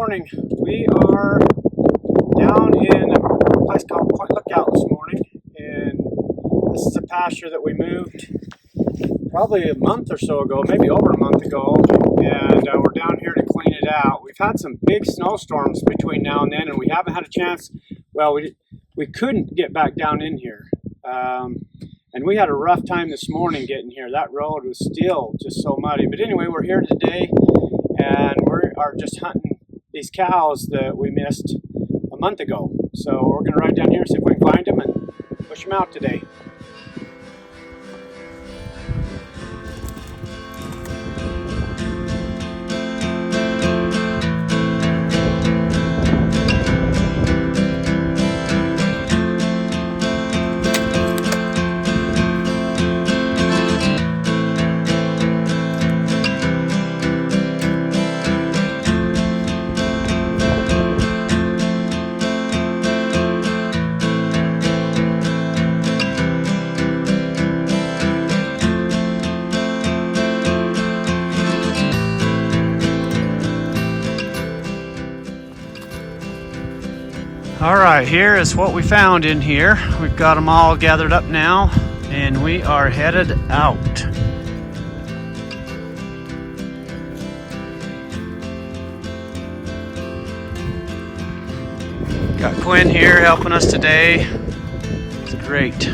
morning. We are down in a place called Point Lookout this morning, and this is a pasture that we moved probably a month or so ago, maybe over a month ago, and we're down here to clean it out. We've had some big snowstorms between now and then, and we haven't had a chance. Well, we couldn't get back down in here, and we had a rough time this morning getting here. That road was still just so muddy. But anyway, we're here today, and we are just hunting these cows that we missed a month ago. So we're going to ride down here and see if we can find them and push them out today. All right, here is what we found in here. We've got them all gathered up now, and we are headed out. Got Quinn here helping us today. It's great.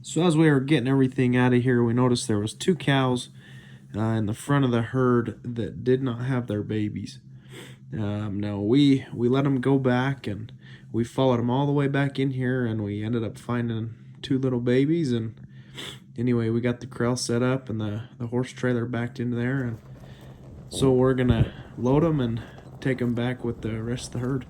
So as we were getting everything out of here, we noticed there was 2 cows in the front of the herd that did not have their babies. Now we let them go back, and we followed them all the way back in here, and we ended up finding 2 little babies. And anyway, we got the corral set up and the horse trailer backed into there, and so we're gonna load them and take them back with the rest of the herd.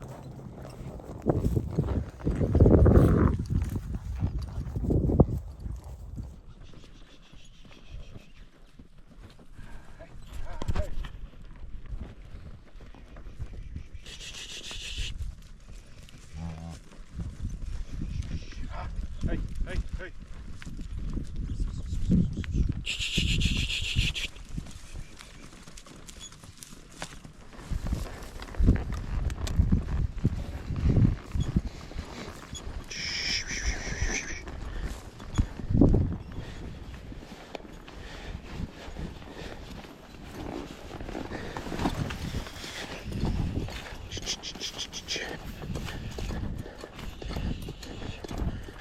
Hey, hey, hey.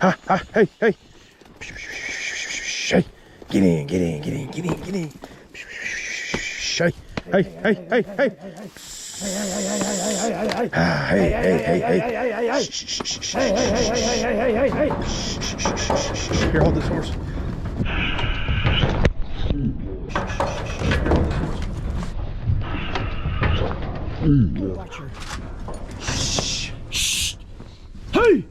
Ha, ha, hey, hey. Hey, get in, get in, get in, get in, get in. Hey, hey, hey, hey, hey. Hey, hey, hey, hey, hey. Here, hold this horse. Watch her. Shh, shh. Hey!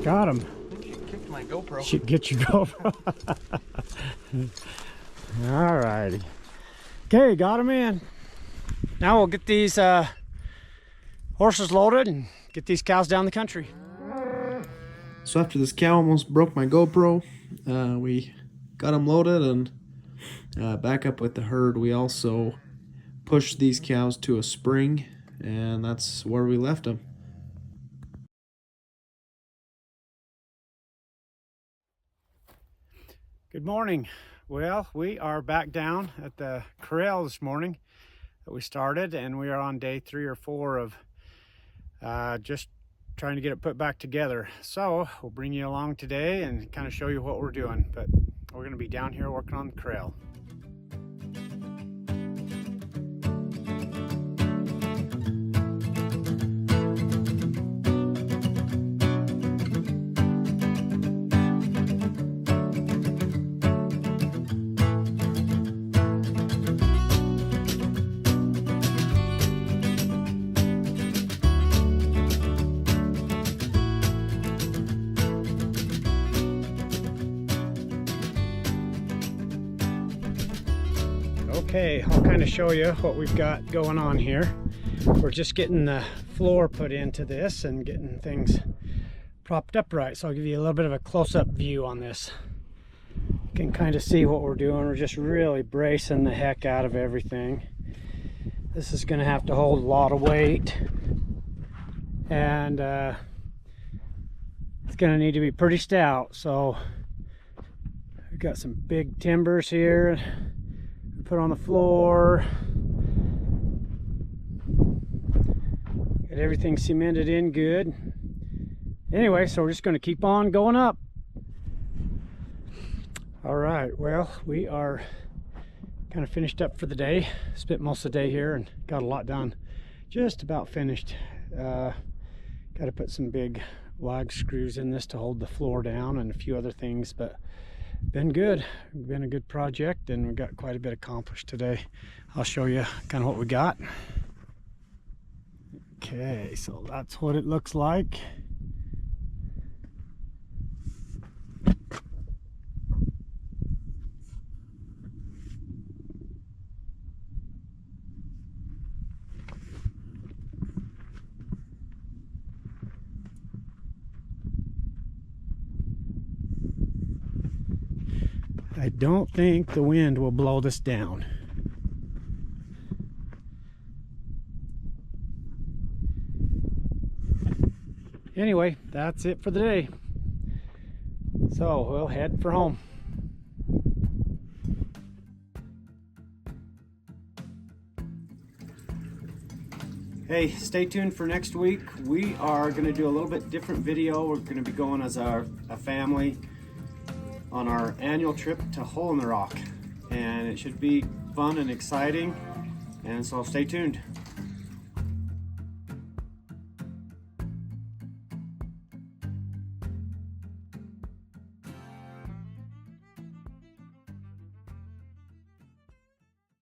Got him. I think you kicked my GoPro. Should get your GoPro. All righty. Okay, got him in. Now we'll get these horses loaded and get these cows down the country. So after this cow almost broke my GoPro, we got them loaded and back up with the herd. We also pushed these cows to a spring and that's where we left them. Good morning. Well, we are back down at the corral this morning that we started, and we are on day 3 or 4 of just trying to get it put back together. So we'll bring you along today and kind of show you what we're doing, but we're going to be down here working on the corral. Okay, I'll kind of show you what we've got going on here. We're just getting the floor put into this and getting things propped up right. So I'll give you a little bit of a close-up view on this. You can kind of see what we're doing. We're just really bracing the heck out of everything. This is going to have to hold a lot of weight, and it's going to need to be pretty stout. So we've got some big timbers here put on the floor, get everything cemented in good. Anyway, so we're just going to keep on going up. All right, well, we are kind of finished up for the day. Spent most of the day here and got a lot done. Just about finished. Got to put some big lag screws in this to hold the floor down and a few other things, but been good. Been a good project, and we got quite a bit accomplished today. I'll show you kind of what we got. Okay, so that's what it looks like. I don't think the wind will blow this down. Anyway, that's it for the day. So we'll head for home. Hey, stay tuned for next week. We are going to do a little bit different video. We're going to be going as a family on our annual trip to Hole in the Rock, and it should be fun and exciting, and so stay tuned.